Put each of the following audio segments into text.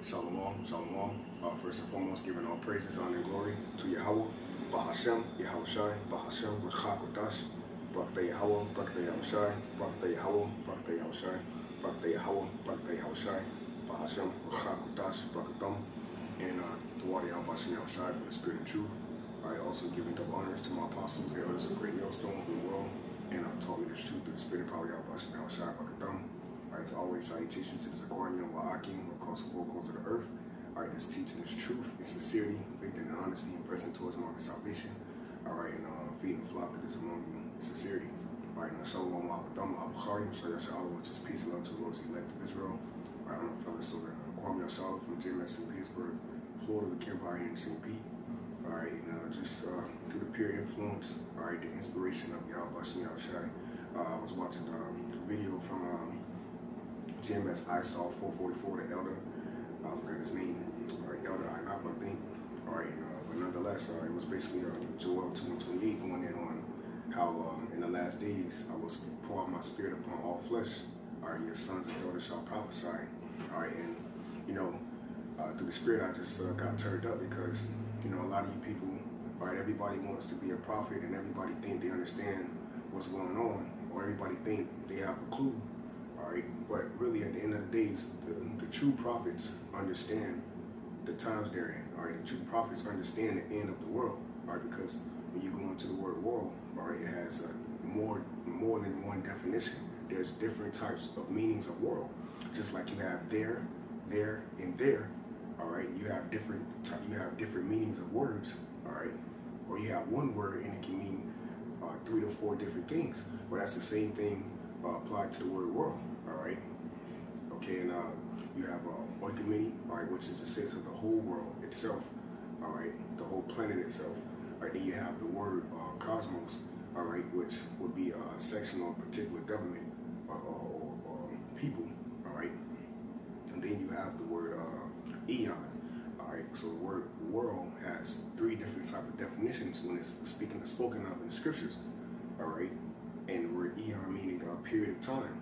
Shalom, shalom. First and foremost, giving all praises, honor, and glory to Yahawah, Bahashem, YAHAWASHI, Bahashem, Rechakodash, Barakatah Yahawah, Barakatah Yahawashi, Barakatah Yahawah, Barakatah Yahawashi, Barakatah Yahawah, Barakatah Yahawashi, Bahashem, Rechakodash, Barakatam, and the water YAHAWASHI for the spirit of truth. Also giving double honors to my apostles, the elders of great millstone of the world, and taught me this truth through the spirit of power YAHAWASHI, Barakatam. As always, salutations to the Zakarian Wa'akim across the four corners of the earth. This teaching is truth, it's sincerity, faith, and honesty, and present towards market salvation. And feeding the flock that is among you, sincerity. And Shalom, Abadam, Abukhari, Shayashala, which is peace and love to the Lord's elect of Israel. I'm a fellow soldier, Kwame Yashala from JMS in Pittsburgh, Florida, the Empire here in St. Pete. Just through the peer influence, the inspiration of YAHAWASHI. I was watching a video from GMS I saw 444, the elder, I forgot his name, Elder AHBAD, I think. But nonetheless, it was basically Joel 2:28 going in on how in the last days I will pour out my spirit upon all flesh. Your sons and daughters shall prophesy. And through the spirit, I just got turned up because a lot of you people, everybody wants to be a prophet, and everybody think they understand what's going on, or everybody think they have a clue. But really at the end of the days, the true prophets understand the times they're in. The true prophets understand the end of the world. Because when you go into the word world, it has more than one definition. There's different types of meanings of world. Just like you have there, and there. You have different meanings of words. Or you have one word and it can mean 3 to 4 different things. Well, that's the same thing applied to the word world. And you have oikoumene, which is the sense of the whole world itself, the whole planet itself. Then you have the word cosmos, which would be a section or a particular government or people, and then you have the word eon. So the word world has 3 different type of definitions when it's spoken of in the scriptures, and the word eon meaning a period of time,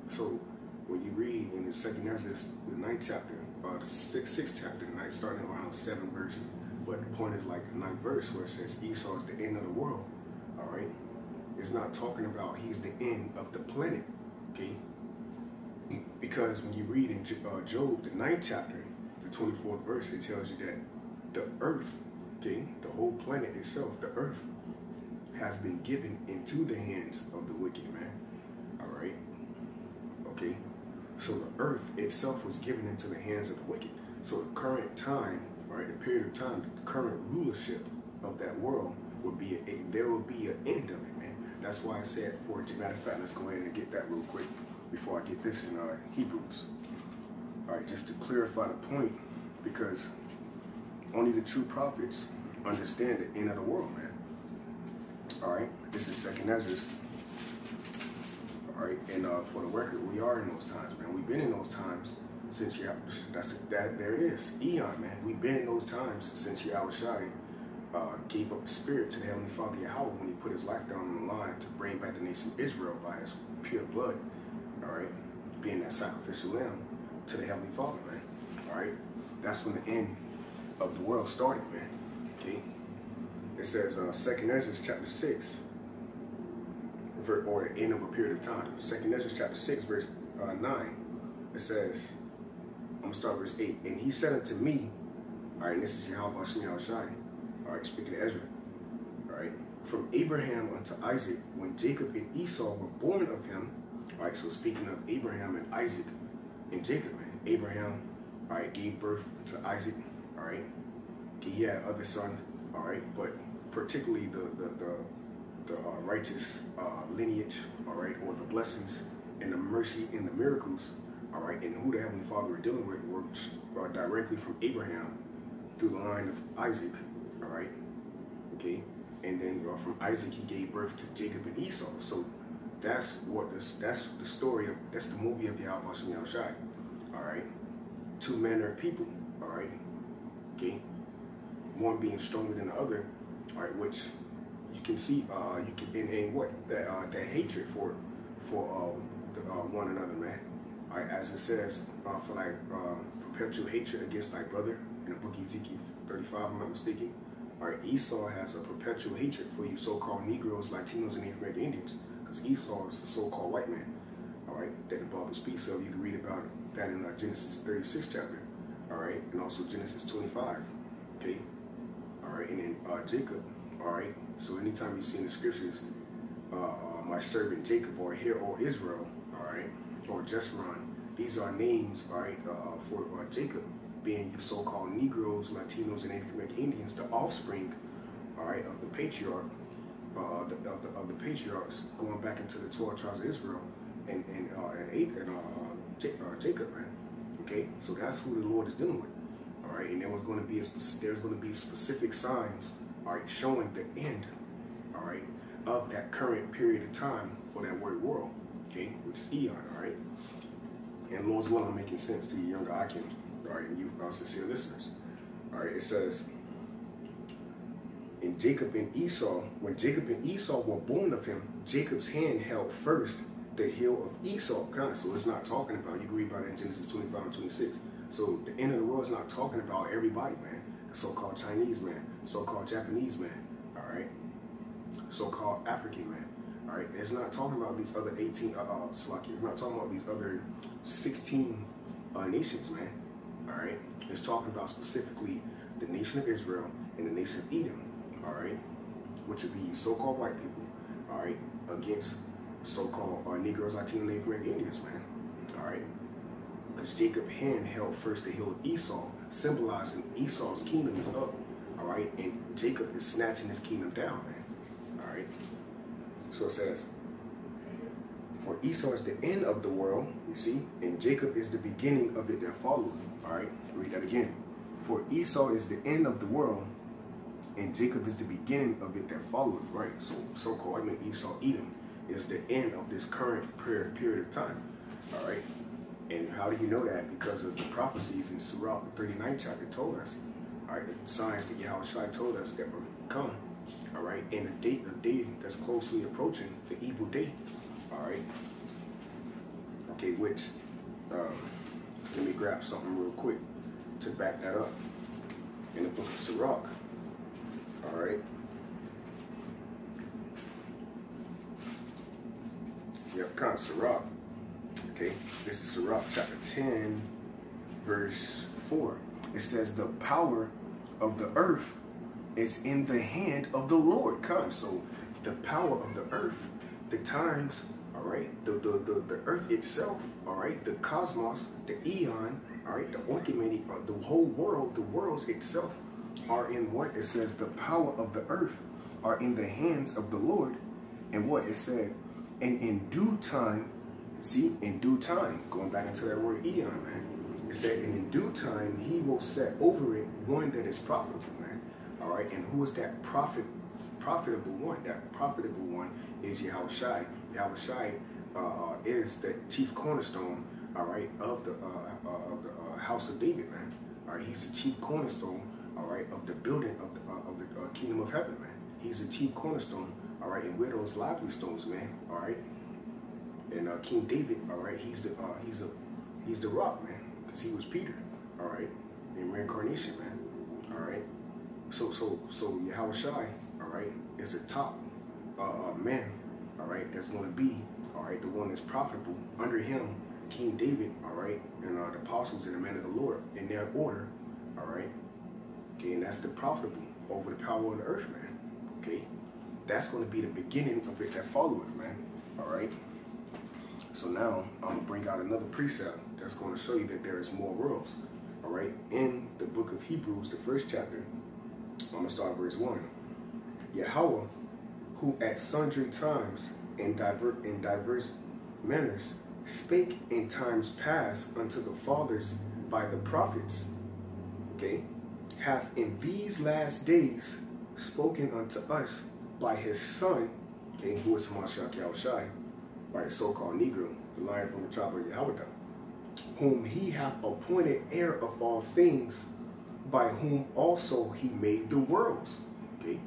So when you read in the 2nd Ezra, the 9th chapter, the 6th chapter, starting around the 7th verse, but the point is like the 9th verse where it says Esau is the end of the world, It's not talking about he's the end of the planet, Because when you read in Job, the 9th chapter, the 24th verse, it tells you that the earth, the whole planet itself, the earth, has been given into the hands of the wicked man, So the earth itself was given into the hands of the wicked. So the current time, the period of time, the current rulership of that world would be there will be an end of it, man. That's why I said matter of fact, let's go ahead and get that real quick before I get this in Hebrews. Just to clarify the point, because only the true prophets understand the end of the world, man. This is 2nd Ezra. And for the record, we are in those times, man. We've been in those times since there it is, eon, man. We've been in those times since YAHAWASHI gave up the spirit to the Heavenly Father Yahawah when he put his life down on the line to bring back the nation of Israel by his pure blood, being that sacrificial lamb to the Heavenly Father, man. That's when the end of the world started, man. It says 2nd Ezra chapter 6. Or the end of a period of time. 2nd Ezra chapter 6 verse 9, it says, I'm going to start verse 8. And he said unto me, and this is YAHAWASHI, speaking to Ezra, from Abraham unto Isaac, when Jacob and Esau were born of him, so speaking of Abraham and Isaac and Jacob, man. Abraham, gave birth to Isaac, he had other sons, but particularly the righteous lineage, or the blessings and the mercy and the miracles, and who the Heavenly Father were dealing with were directly from Abraham through the line of Isaac, and then from Isaac he gave birth to Jacob and Esau. So that's the story of, that's the movie of YAHAWASHI, 2 manner of people, one being stronger than the other, which you can see, in what that hatred for one another, man. All right, as it says, for like perpetual hatred against thy brother in the book of Ezekiel 35, if I'm not mistaken. All right, Esau has a perpetual hatred for you so-called Negroes, Latinos, and Native American Indians, because Esau is the so-called white man. All right, that the Bible speaks of. You can read about that in Genesis 36 chapter. All right, and also Genesis 25. Okay. All right, and then Jacob. All right. So anytime you see in the scriptures, my servant Jacob, or hear, or Israel, all right, or Jeshurun, these are names, all right, for Jacob, being you so-called Negroes, Latinos, and Native American Indians, the offspring, all right, of the patriarch, of the patriarchs, going back into the 12 tribes of Israel, and Jacob, man. Okay, so that's who the Lord is dealing with. All right, and there's going to be specific signs, all right, showing the end, all right, of that current period of time for that word world, okay, which is eon, all right. And Lord's will, I'm making sense to you younger Akim, all right, and you sincere listeners. All right, it says, in Jacob and Esau, when Jacob and Esau were born of him, Jacob's hand held first the heel of Esau. So it's not talking about, you can read about it in Genesis 25 and 26. So the end of the world is not talking about everybody, man. The so-called Chinese man, so-called Japanese man, all right, so-called African man, all right. It's not talking about these other 18, it's not talking about these other 16 nations, man, all right. It's talking about specifically the nation of Israel and the nation of Edom, all right, which would be so-called white people, all right, against so-called Negroes, Latino, Native American Indians, man, all right. Because Jacob's hand held first the heel of Esau, symbolizing Esau's kingdom is up, all right, and Jacob is snatching his kingdom down, man, all right. So it says, for Esau is the end of the world, you see, and Jacob is the beginning of it that followed. All right, read that again. For Esau is the end of the world, and Jacob is the beginning of it that followed. Right, so so-called, I mean Esau, Edom, is the end of this current period of time. All right, and how do you know that? Because of the prophecies in Sirach, the 39th chapter told us. All right, the signs that YAHAWASHI told us that would come. All right, and the day that's closely approaching, the evil day. All right. Okay, which, let me grab something real quick to back that up. In the book of Sirach. All right. Yep, kind of Sirach. Okay, this is Sirach chapter 10, verse 4. It says, the power of the earth is in the hand of the Lord. So the power of the earth, the times, all right, the earth itself, all right, the cosmos, the eon, all right, the oikoumene, the whole world, the worlds itself are in what? It says the power of the earth are in the hands of the Lord. And what it said, and in due time, see, in due time, going back into that word eon, man, it said, and in due time, he will set over it one that is profitable, man. All right, and who is that profitable one? That profitable one is YAHAWASHI. YAHAWASHI is the chief cornerstone, all right, of the house of David, man. All right, he's the chief cornerstone, all right, of the building of the kingdom of heaven, man. He's the chief cornerstone, all right, and we're those lively stones, man. All right, and King David, all right, he's the rock, man, because he was Peter, all right, in reincarnation, man. All right, so YAHAWASHI, all right, is the top man, all right, that's going to be, all right, the one that's profitable. Under him, King David, all right, and the apostles and the men of the Lord in their order, all right, okay, and that's the profitable over the power of the earth, man, okay. That's going to be the beginning of it that followeth, man, all right. So now I'm going to bring out another precept that's going to show you that there is more worlds, all right. In the book of Hebrews, the 1st chapter, I'm going to start at verse 1. Yahweh, who at sundry times in diverse manners spake in times past unto the fathers by the prophets, okay, hath in these last days spoken unto us by his son, okay, who is Mashiach YAHAWASHI, by the so-called Negro, the lion from the tribe of Yahweh, whom he hath appointed heir of all things, by whom also he made the worlds, okay.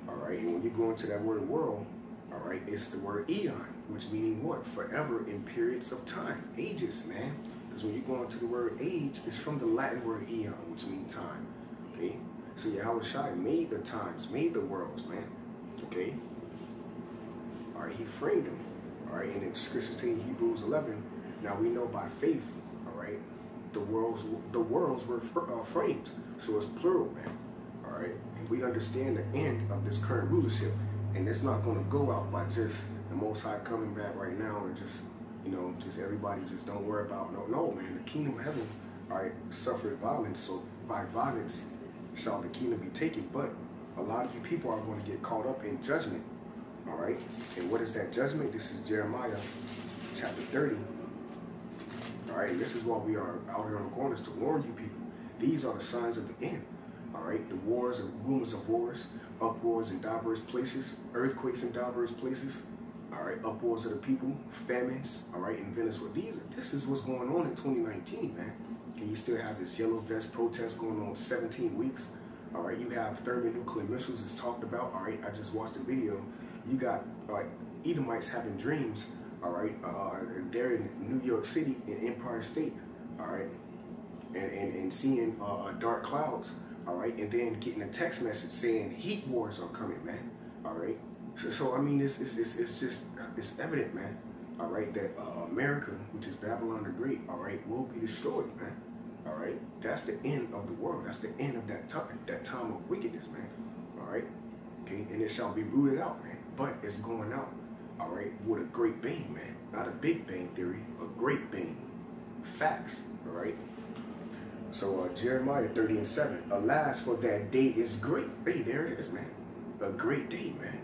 All right, and when you go into that word world, All right, it's the word eon, which meaning what? Forever in periods of time, ages, man. Because when you go into the word age, it's from the Latin word eon, which means time. Okay, so YAHAWASHI made the times, made the worlds, man. Okay, all right, he framed them. All right, and in Scripture in Hebrews 11, now we know by faith, all right, the worlds were framed, so it's plural, man. All right, and we understand the end of this current rulership, and it's not going to go out by just the Most High coming back right now and just, you know, just everybody just don't worry about, no, man, the kingdom of heaven, all right, suffered violence, so by violence shall the kingdom be taken. But a lot of you people are going to get caught up in judgment, all right? And what is that judgment? This is Jeremiah chapter 30, all right? This is why we are out here on the corners, to warn you people. These are the signs of the end, all right? The wars and rumors of wars, uproars in diverse places, earthquakes in diverse places, all right? Uproars of the people, famines, all right, in Venezuela. This is what's going on in 2019, man. And you still have this yellow vest protest going on 17 weeks. All right, you have thermonuclear missiles is talked about. All right, I just watched a video. You got Edomites having dreams. All right, they're in New York City in Empire State. All right, and seeing dark clouds. All right, and then getting a text message saying heat wars are coming, man. All right, so I mean, it's evident, man. All right, that America, which is Babylon the Great, all right, will be destroyed, man. All right, that's the end of the world. That's the end of that time of wickedness, man. All right, okay, and it shall be rooted out, man. But it's going out, all right, with a great bang, man. Not a big bang theory, a great bang. Facts, all right. So Jeremiah 30:7. Alas, for that day is great. Hey, there it is, man. A great day, man.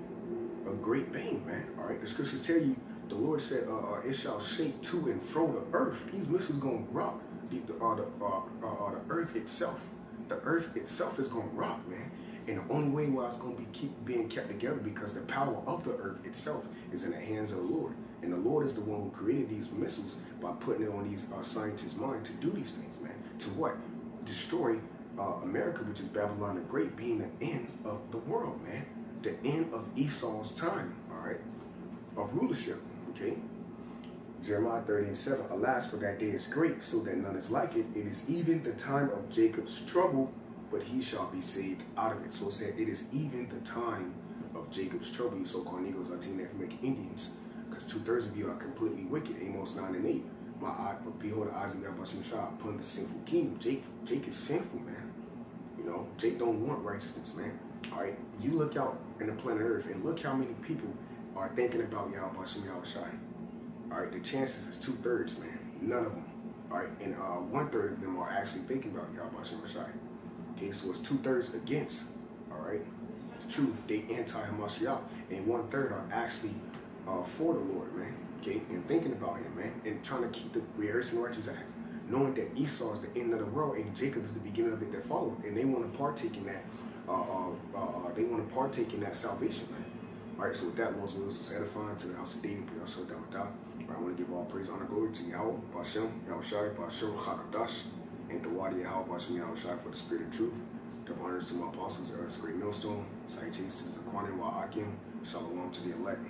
A great bang, man. All right, the scriptures tell you. The Lord said, it shall shake to and fro the earth. These missiles going to rock the earth itself. The earth itself is going to rock, man. And the only way why it's going to be being kept together, because the power of the earth itself is in the hands of the Lord. And the Lord is the one who created these missiles by putting it on these scientists' mind to do these things, man. To what? Destroy America, which is Babylon the Great, being the end of the world, man. The end of Esau's time, all right, of rulership. Okay, Jeremiah 30:7. Alas, for that day is great, so that none is like it. It is even the time of Jacob's trouble, but he shall be saved out of it. So it said, it is even the time of Jacob's trouble, you so-called Negroes, Latino, African Indians, because 2/3 of you are completely wicked. Amos 9:8. My eye, but behold, the eyes of Yahawah shall upon the sinful kingdom. Jake is sinful, man. You know, Jake don't want righteousness, man. All right, you look out in the planet Earth and look how many people are thinking about YAHAWASHI. All right, the chances is 2/3, man. None of them. All right, and 1/3 of them are actually thinking about YAHAWASHI. Okay, so it's 2/3 against. All right, the truth, they anti-Hamashiach, and 1/3 are actually for the Lord, man. Okay, and thinking about him, man, and trying to keep the rehearsing righteous acts, knowing that Esau is the end of the world and Jacob is the beginning of it that follows, and they want to partake in that. They want to partake in that salvation, man. All right, so with that, Lord's will was edifying to the house of David, but also down with that. I want to give all praise, honor, glory to Yahweh, Bashem, Yahushai, Bashem, Hakadash, and the Wadi Yahweh, Bashem, Yahushai for the spirit of truth. The honors to my apostles, the earth's great millstone, salutations to the Zaquan and Wa'akim, shalom to the elect.